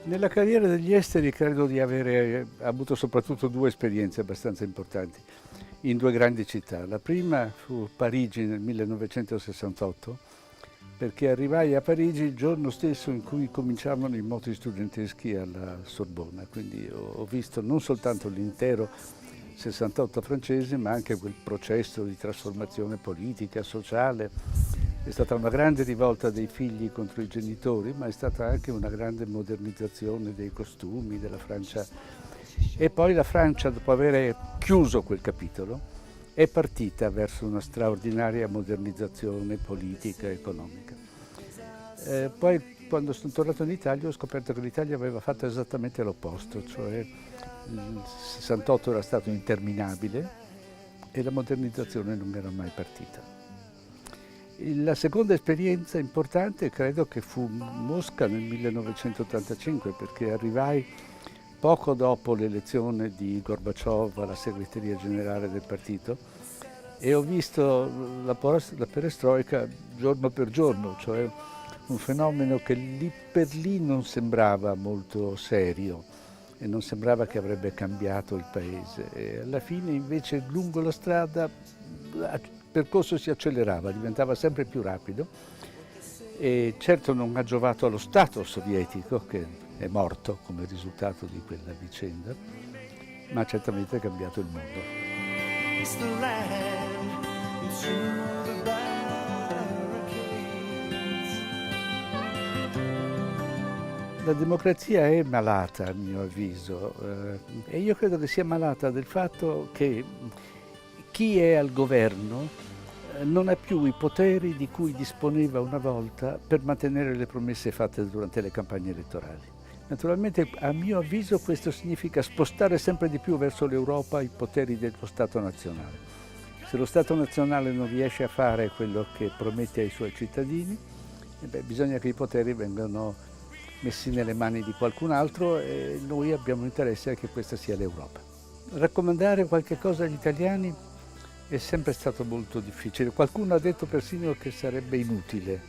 Nella carriera degli esteri credo di avere avuto soprattutto due esperienze abbastanza importanti in due grandi città. La prima fu Parigi nel 1968, perché arrivai a Parigi il giorno stesso in cui cominciavano i moti studenteschi alla Sorbona, quindi ho visto non soltanto l'intero 68 francese, ma anche quel processo di trasformazione politica, sociale. È stata una grande rivolta dei figli contro i genitori, ma è stata anche una grande modernizzazione dei costumi della Francia. E poi la Francia, dopo aver chiuso quel capitolo, è partita verso una straordinaria modernizzazione politica e economica. Poi quando sono tornato in Italia ho scoperto che l'Italia aveva fatto esattamente l'opposto, cioè il 68 era stato interminabile e la modernizzazione non era mai partita. La seconda esperienza importante credo che fu Mosca nel 1985, perché arrivai poco dopo l'elezione di Gorbaciov alla segreteria generale del partito e ho visto la perestroika giorno per giorno, cioè un fenomeno che lì per lì non sembrava molto serio e non sembrava che avrebbe cambiato il paese. E alla fine invece lungo la strada il percorso si accelerava, diventava sempre più rapido e certo non ha giovato allo Stato sovietico, che è morto come risultato di quella vicenda, ma certamente ha cambiato il mondo. La democrazia è malata, a mio avviso, e io credo che sia malata del fatto che chi è al governo non ha più i poteri di cui disponeva una volta per mantenere le promesse fatte durante le campagne elettorali. Naturalmente, a mio avviso, questo significa spostare sempre di più verso l'Europa i poteri dello Stato nazionale. Se lo Stato nazionale non riesce a fare quello che promette ai suoi cittadini, bisogna che i poteri vengano messi nelle mani di qualcun altro e noi abbiamo interesse a che questa sia l'Europa. Raccomandare qualche cosa agli italiani è sempre stato molto difficile. Qualcuno ha detto persino che sarebbe inutile,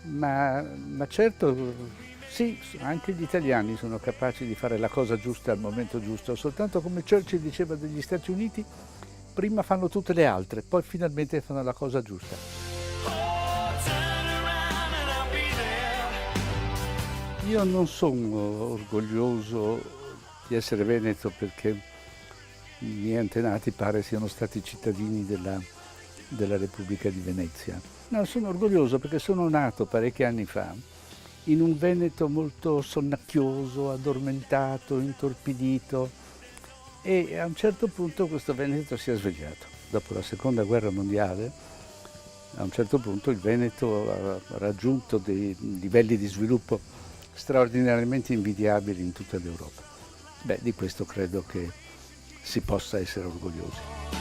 ma certo sì, anche gli italiani sono capaci di fare la cosa giusta al momento giusto, soltanto come Churchill diceva degli Stati Uniti, prima fanno tutte le altre, poi finalmente fanno la cosa giusta. Io non sono orgoglioso di essere veneto perché i miei antenati pare siano stati cittadini della Repubblica di Venezia. No, sono orgoglioso perché sono nato parecchi anni fa in un Veneto molto sonnacchioso, addormentato, intorpidito e a un certo punto questo Veneto si è svegliato. Dopo la Seconda Guerra Mondiale, a un certo punto il Veneto ha raggiunto dei livelli di sviluppo straordinariamente invidiabili in tutta l'Europa. Di questo credo che si possa essere orgogliosi.